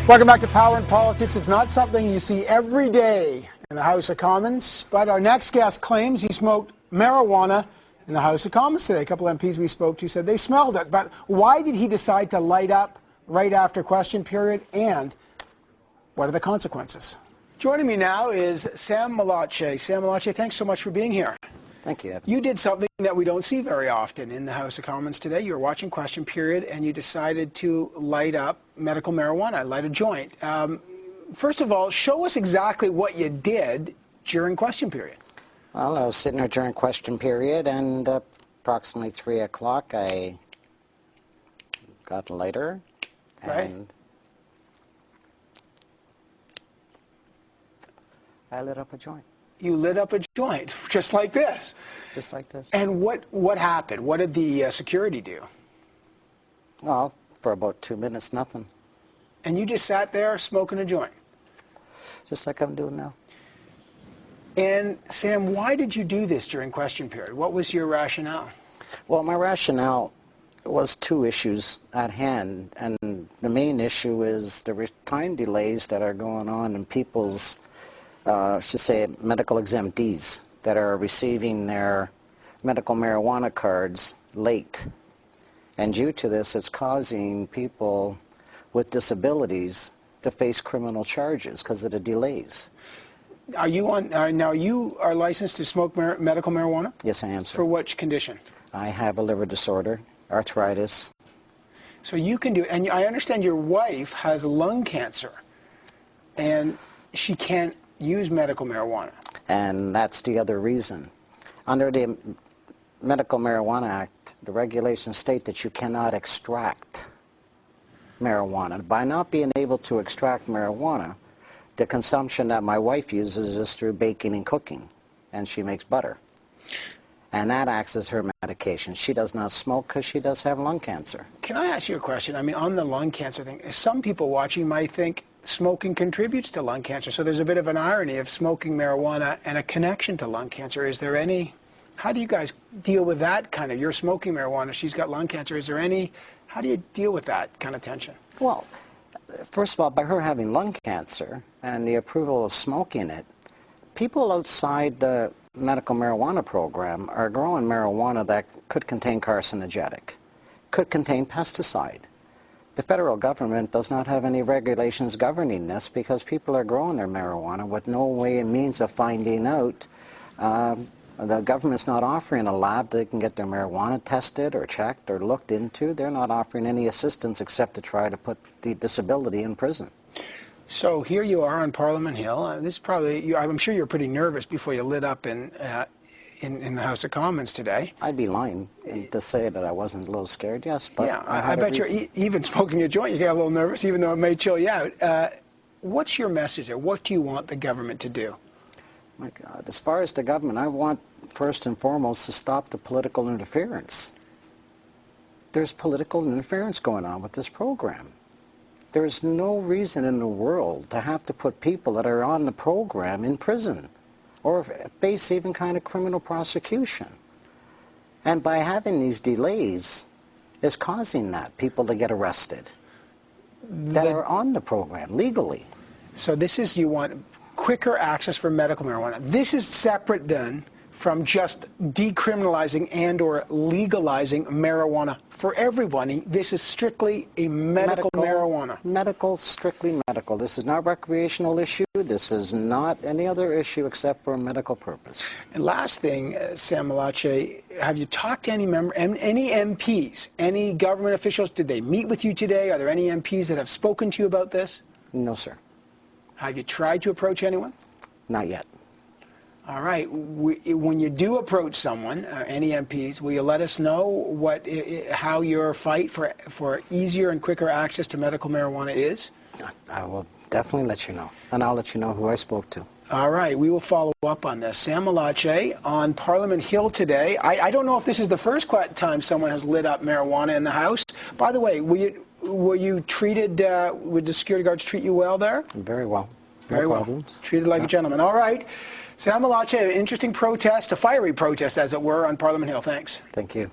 Welcome back to Power and Politics. It's not something you see every day in the House of Commons, but our next guest claims he smoked marijuana in the House of Commons today. A couple of MPs we spoke to said they smelled it, but why did he decide to light up right after question period, and what are the consequences? Joining me now is Sam Mellace. Sam Mellace, thanks so much for being here. Thank you. You did something that we don't see very often in the House of Commons today. You were watching question period and you decided to light up medical marijuana, light a joint. First of all, show us exactly what you did during question period. Well, I was sitting there during question period, and approximately 3 o'clock I got a lighter, and I lit up a joint. You lit up a joint, just like this. Just like this. And what happened? What did the security do? Well, for about 2 minutes, nothing. And you just sat there smoking a joint? Just like I'm doing now. And Sam, why did you do this during question period? What was your rationale? Well, my rationale was two issues at hand, and the main issue is the time delays that are going on in people's should say medical exemptees that are receiving their medical marijuana cards late. And due to this, it's causing people with disabilities to face criminal charges because of the delays. Are you on, now you are licensed to smoke medical marijuana? Yes, I am, sir. For which condition? I have a liver disorder, arthritis. So you can do, and I understand your wife has lung cancer, and she can't use medical marijuana. And that's the other reason. Under the Medical Marijuana Act, the regulations state that you cannot extract marijuana. By not being able to extract marijuana, the consumption that my wife uses is through baking and cooking, and she makes butter. And that acts as her medication. She does not smoke because she does have lung cancer. Can I ask you a question? I mean, on the lung cancer thing, some people watching might think smoking contributes to lung cancer. So there's a bit of an irony of smoking marijuana and a connection to lung cancer. Is there any, how do you guys deal with that kind of, you're smoking marijuana, she's got lung cancer. Is there any, how do you deal with that kind of tension? Well, first of all, by her having lung cancer and the approval of smoking it, people outside the medical marijuana program are growing marijuana that could contain carcinogenic, could contain pesticide. The federal government does not have any regulations governing this because people are growing their marijuana with no way and means of finding out. The government's not offering a lab they can get their marijuana tested or checked or looked into. They're not offering any assistance except to try to put the disability in prison. So here you are on Parliament Hill. This is probably, I'm sure you're pretty nervous before you lit up in the House of Commons today. I'd be lying to say that I wasn't a little scared, yes. But yeah, I bet you're even smoking a joint, you get a little nervous, even though it may chill you out. What's your message there? What do you want the government to do? My God, as far as the government, I want first and foremost to stop the political interference. There's political interference going on with this program. There's no reason in the world to have to put people that are on the program in prison or face even kind of criminal prosecution. And by having these delays, is causing that, people to get arrested that are on the program legally. So this is, you want quicker access for medical marijuana. This is separate then from just decriminalizing and or legalizing marijuana for everybody. This is strictly a medical marijuana. Medical, strictly medical. This is not a recreational issue. This is not any other issue except for a medical purpose. And last thing, Sam Mellace, have you talked to any MPs, any government officials? Did they meet with you today? Are there any MPs that have spoken to you about this? No, sir. Have you tried to approach anyone? Not yet. All right. When you do approach someone, any MPs, will you let us know how your fight for easier and quicker access to medical marijuana is? I will definitely let you know, and I'll let you know who I spoke to. All right. We will follow up on this. Sam Mellace on Parliament Hill today. I don't know if this is the first time someone has lit up marijuana in the House. By the way, were you treated, would the security guards treat you well there? Very well. Very well. Problems. Treated like a gentleman. All right. Sam Mellace, an interesting protest, a fiery protest, as it were, on Parliament Hill. Thanks. Thank you.